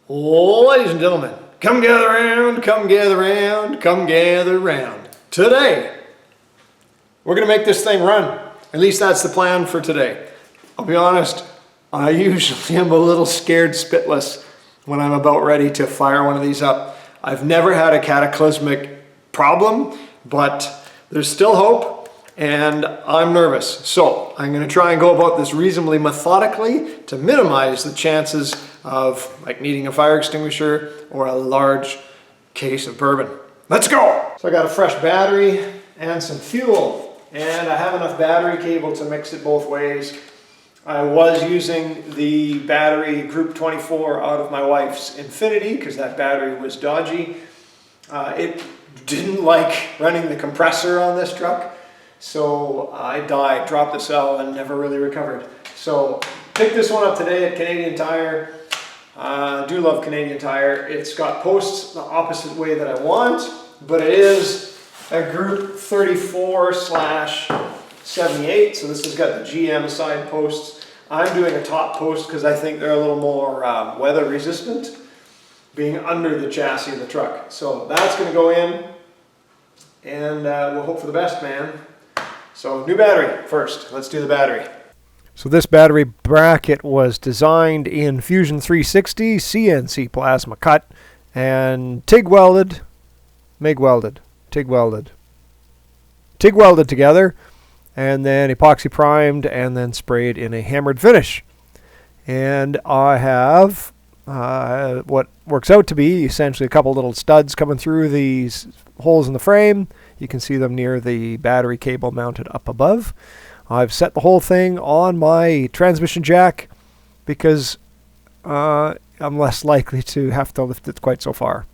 Ladies and gentlemen, come gather round, come gather round, come gather round. Today, we're gonna make this thing run. At least that's the plan for today. I'll be honest, I usually am a little scared spitless when I'm about ready to fire one of these up. I've never had a cataclysmic problem, but there's still hope and I'm nervous. So I'm gonna try and go about this reasonably methodically to minimize the chances of like needing a fire extinguisher or a large case of bourbon. Let's go! So I got a fresh battery and some fuel, and I have enough battery cable to mix it both ways. I was using the battery Group 24 out of my wife's Infiniti because that battery was dodgy. It didn't like running the compressor on this truck, so I died, dropped the cell, and never really recovered. So picked this one up today at Canadian Tire. I do love Canadian Tire. It's got posts the opposite way that I want, but it is a Group 34/78, so this has got the GM side posts. I'm doing a top post because I think they're a little more weather resistant, being under the chassis of the truck. So that's going to go in, and we'll hope for the best, man. So new battery first. Let's do the battery. So this battery bracket was designed in Fusion 360, CNC plasma cut, and TIG welded, MIG welded, TIG welded. TIG welded together, and then epoxy primed, and then sprayed in a hammered finish. And I have what works out to be essentially a couple little studs coming through these holes in the frame. You can see them near the battery cable mounted up above. I've set the whole thing on my transmission jack because I'm less likely to have to lift it quite so far.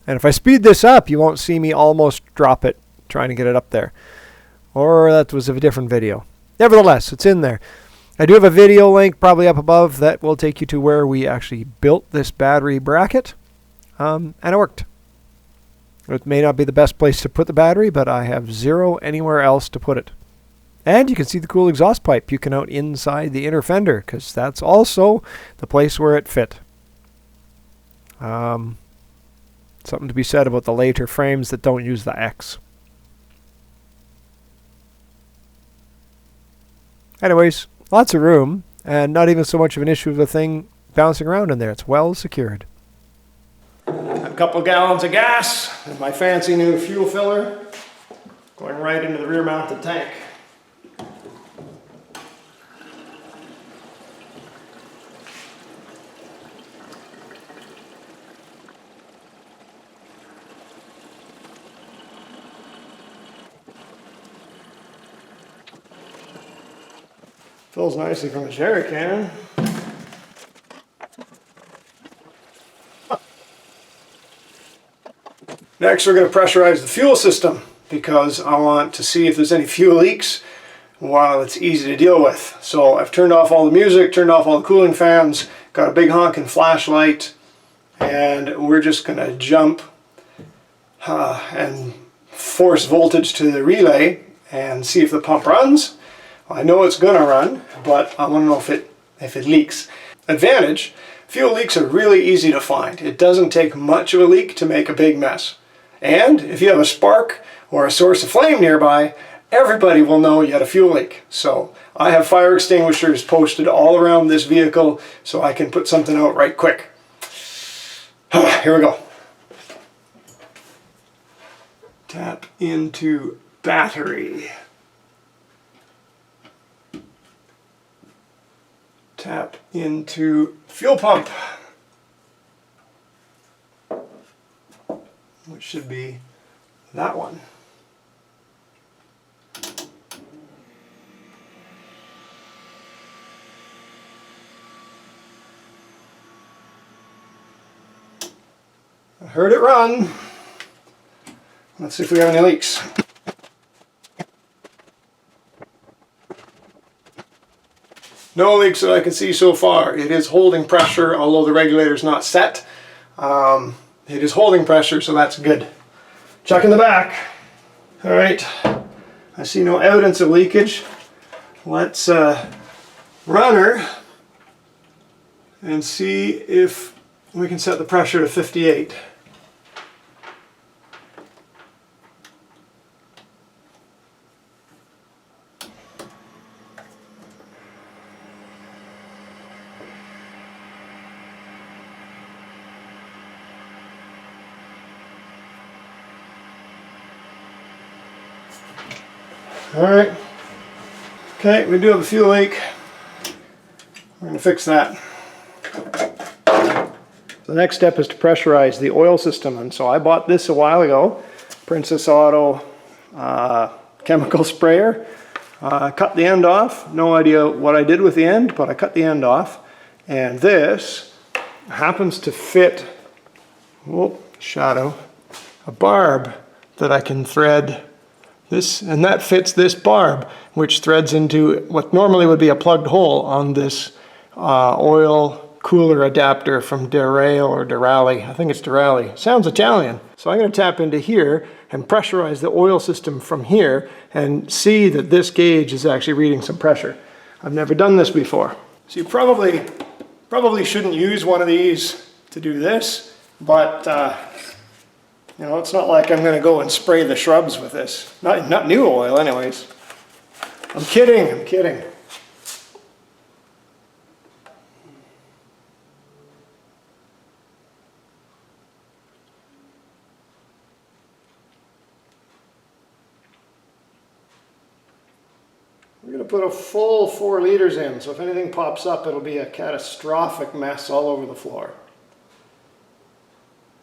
And if I speed this up, you won't see me almost drop it trying to get it up there. Or that was a different video. Nevertheless, it's in there. I do have a video link probably up above that will take you to where we actually built this battery bracket. And it worked. It may not be the best place to put the battery, but I have zero anywhere else to put it. And you can see the cool exhaust pipe puking out inside the inner fender, because that's also the place where it fit. Something to be said about the later frames that don't use the X. Anyways, lots of room, and not even so much of an issue of the thing bouncing around in there. It's well secured. A couple gallons of gas, and my fancy new fuel filler going right into the rear mounted tank. Fills nicely from a jerry can. Next, we're going to pressurize the fuel system because I want to see if there's any fuel leaks while it's easy to deal with. So I've turned off all the music, turned off all the cooling fans, got a big honking flashlight, and we're just going to jump and force voltage to the relay and see if the pump runs. I know it's going to run, but I want to know if it leaks. Advantage, fuel leaks are really easy to find. It doesn't take much of a leak to make a big mess. And if you have a spark or a source of flame nearby, everybody will know you had a fuel leak. So I have fire extinguishers posted all around this vehicle so I can put something out right quick. Here we go. Tap into battery. Tap into fuel pump, which should be that one. I heard it run. Let's see if we have any leaks. No leaks that I can see so far. It is holding pressure, although the regulator is not set. It is holding pressure, so that's good. Checking the back. All right, I see no evidence of leakage. Let's run her and see if We can set the pressure to 58. All right. Okay, we do have a fuel leak. We're going to fix that. The next step is to pressurize the oil system, and so I bought this a while ago, Princess Auto chemical sprayer. Cut the end off. No idea what I did with the end, but I cut the end off, and this happens to fit, oh, shadow, a barb that I can thread this, and that fits this barb, which threads into what normally would be a plugged hole on this oil cooler adapter from Derail or Durali. I think it's Durali. Sounds Italian. So I'm going to tap into here and pressurize the oil system from here and see that this gauge is actually reading some pressure. I've never done this before. So you probably shouldn't use one of these to do this, but you know, it's not like I'm going to go and spray the shrubs with this. Not new oil anyways. I'm kidding, I'm kidding. We're going to put a full 4 liters in, so if anything pops up, it'll be a catastrophic mess all over the floor.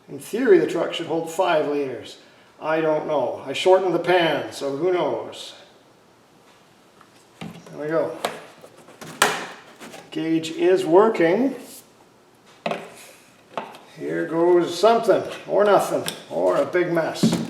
In theory, the truck should hold 5 liters. I don't know. I shortened the pan, so who knows? There we go. Gauge is working. Here goes something, or nothing, or a big mess.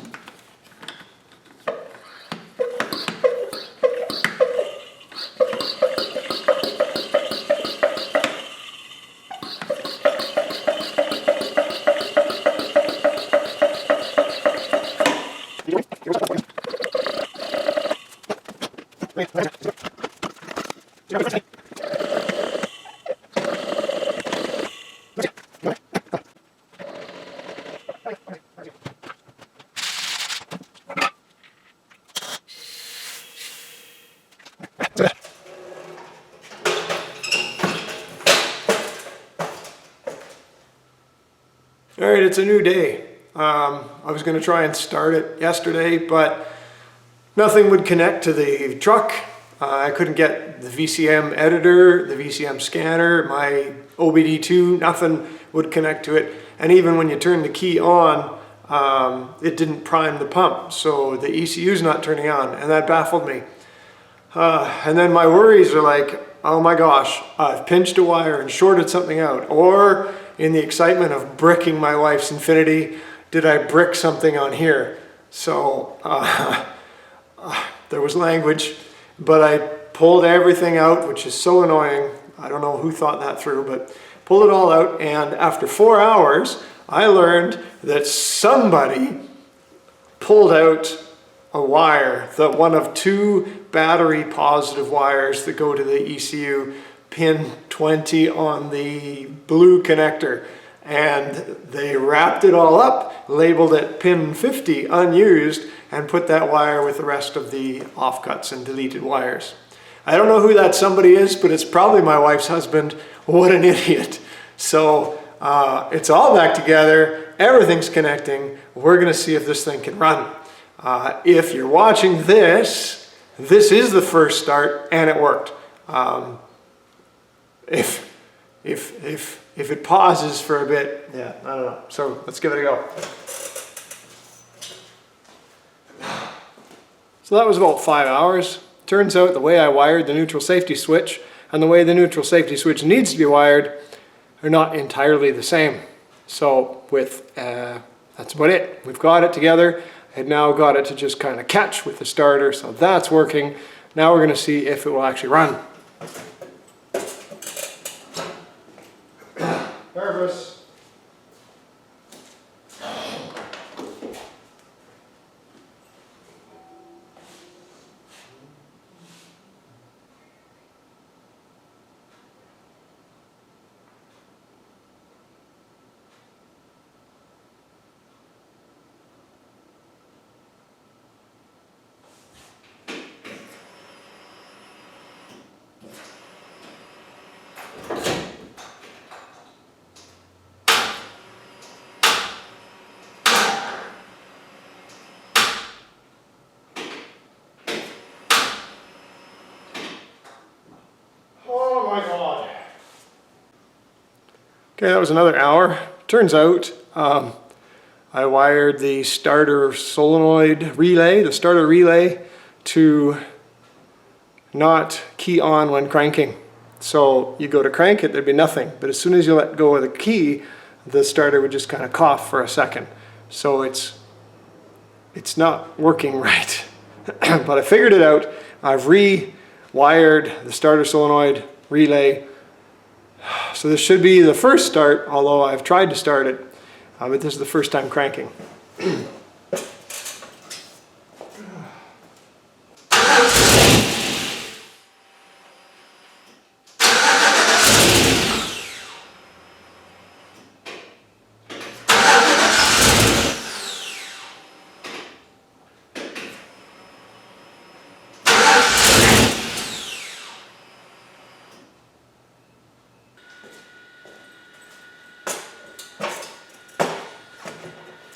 All right, it's a new day. I was going to try and start it yesterday, but nothing would connect to the truck. I couldn't get the VCM editor, the VCM scanner, my OBD2, nothing would connect to it. And even when you turn the key on, it didn't prime the pump. So the ECU's not turning on, and that baffled me. And then my worries are like, oh my gosh, I've pinched a wire and shorted something out. Or in the excitement of bricking my wife's Infiniti, did I brick something on here? So there was language, but I pulled everything out, which is so annoying. I don't know who thought that through, but pulled it all out. And after 4 hours, I learned that somebody pulled out a wire, that one of 2 battery positive wires that go to the ECU, pin 20 on the blue connector, and they wrapped it all up, labeled it pin 50 unused, and put that wire with the rest of the offcuts and deleted wires. I don't know who that somebody is, but it's probably my wife's husband. What an idiot. So it's all back together, everything's connecting. We're gonna see if this thing can run. If you're watching this, this is the first start and it worked. If it pauses for a bit, yeah, I don't know. So let's give it a go. So that was about 5 hours. Turns out the way I wired the neutral safety switch and the way the neutral safety switch needs to be wired are not entirely the same. So that's about it. We've got it together. I had now got it to just kind of catch with the starter, so that's working. Now we're going to see if it will actually run. Nervous. Okay, that was another hour. Turns out I wired the starter solenoid relay, the starter relay, to not key on when cranking. So you go to crank it, there'd be nothing. But as soon as you let go of the key, the starter would just kind of cough for a second. So it's not working right. But I figured it out. I've rewired the starter solenoid relay. So this should be the first start, although I've tried to start it, but this is the first time cranking.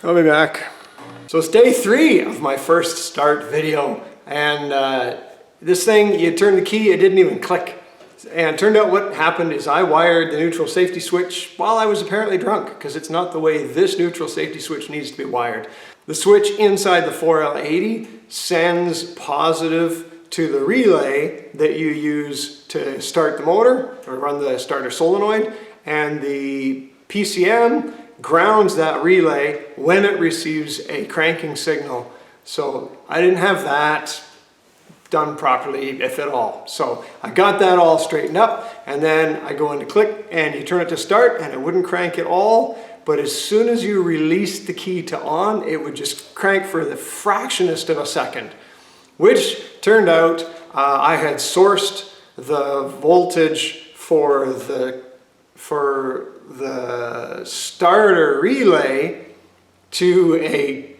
I'll be back. So it's day 3 of my first start video, and this thing, you turn the key, it didn't even click. And it turned out what happened is I wired the neutral safety switch while I was apparently drunk, because it's not the way this neutral safety switch needs to be wired. The switch inside the 4L80 sends positive to the relay that you use to start the motor or run the starter solenoid, and the PCM grounds that relay when it receives a cranking signal. So I didn't have that done properly, if at all. So I got that all straightened up, and then I go into click and you turn it to start and it wouldn't crank at all. But as soon as you release the key to on, it would just crank for the fractionest of a second, which turned out I had sourced the voltage for the starter relay to a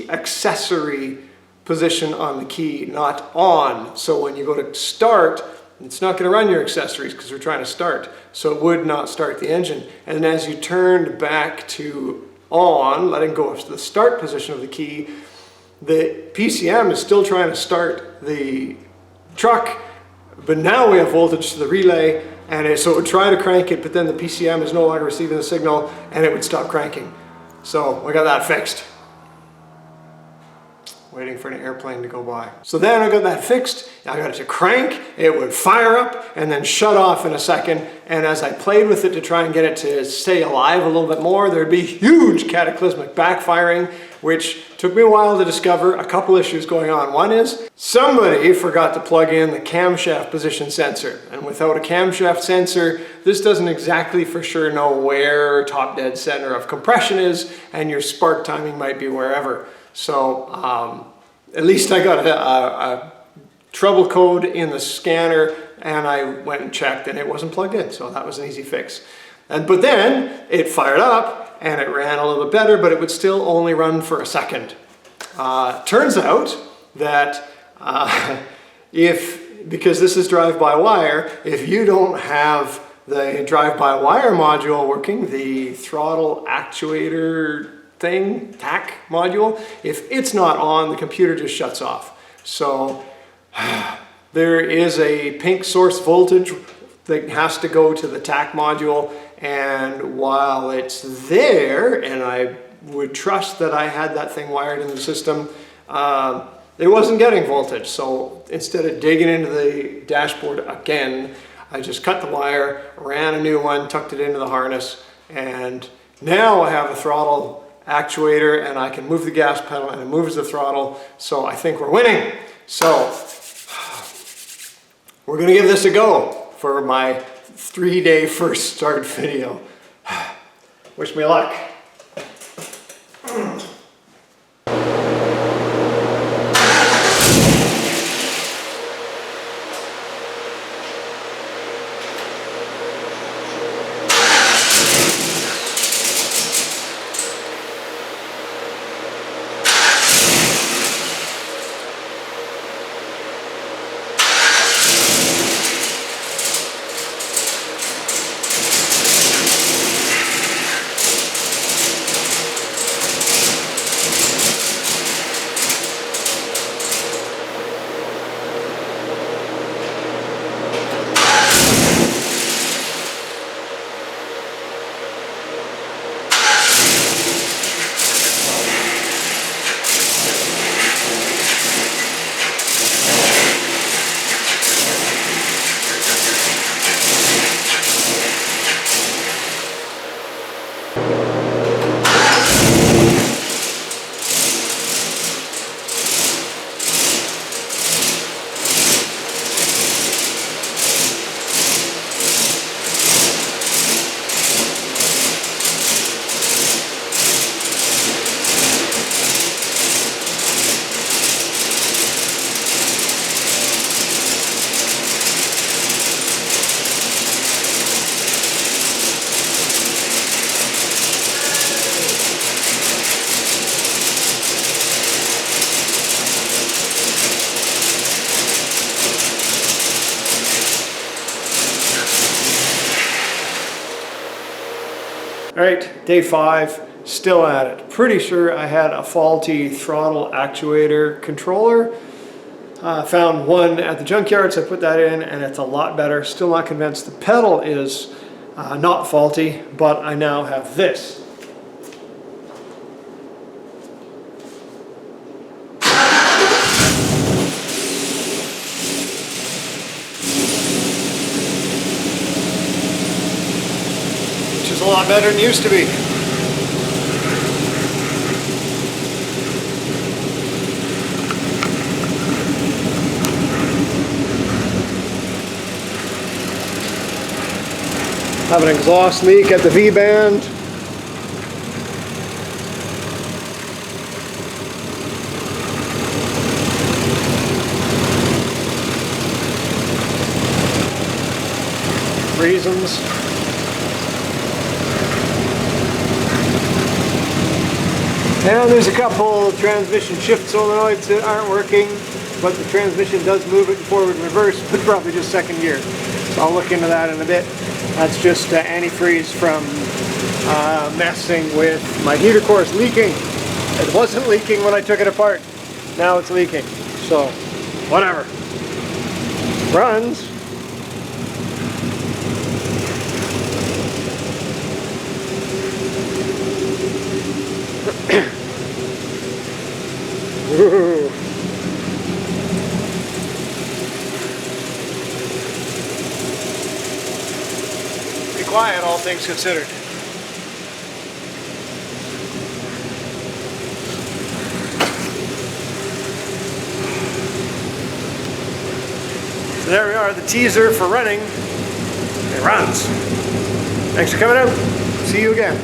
accessory position on the key, not on. So when you go to start, it's not going to run your accessories because we're trying to start. So it would not start the engine. And as you turned back to on, letting go of the start position of the key, the PCM is still trying to start the truck, but now we have voltage to the relay, and so it would try to crank it, but then the PCM is no longer receiving the signal and it would stop cranking. So we got that fixed. Waiting for an airplane to go by. So then I got that fixed, I got it to crank, it would fire up and then shut off in a second, and as I played with it to try and get it to stay alive a little bit more, there'd be huge cataclysmic backfiring, which took me a while to discover a couple issues going on. One is somebody forgot to plug in the camshaft position sensor, and without a camshaft sensor, this doesn't exactly for sure know where top dead center of compression is, and your spark timing might be wherever. So at least I got a trouble code in the scanner, and I went and checked and it wasn't plugged in, so that was an easy fix. But then it fired up and it ran a little bit better, but it would still only run for a second. Turns out that because this is drive-by-wire, if you don't have the drive-by-wire module working, the throttle actuator thing, TAC module, if it's not on, the computer just shuts off. So there is a pink source voltage that has to go to the TAC module, and while it's there, and I would trust that I had that thing wired in the system, it wasn't getting voltage. So instead of digging into the dashboard again, I just cut the wire, ran a new one, tucked it into the harness, and now I have a throttle actuator and I can move the gas pedal and it moves the throttle. So I think we're winning. So we're gonna give this a go for my 3-day first start video. Wish me luck. All right, day 5, still at it. Pretty sure I had a faulty throttle actuator controller. Found one at the junkyard, so I put that in and it's a lot better. Still not convinced the pedal is not faulty, but I now have this. Which is a lot better than it used to be. Have an exhaust leak at the V-band. Reasons. And there's a couple transmission shift solenoids that aren't working, but the transmission does move it forward and reverse, but probably just second gear. So I'll look into that in a bit. That's just antifreeze from messing with my heater course leaking. It wasn't leaking when I took it apart. Now it's leaking. So, whatever. Runs. Ooh. Quiet, all things considered. So there we are, the teaser for running. It runs. Thanks for coming out. See you again.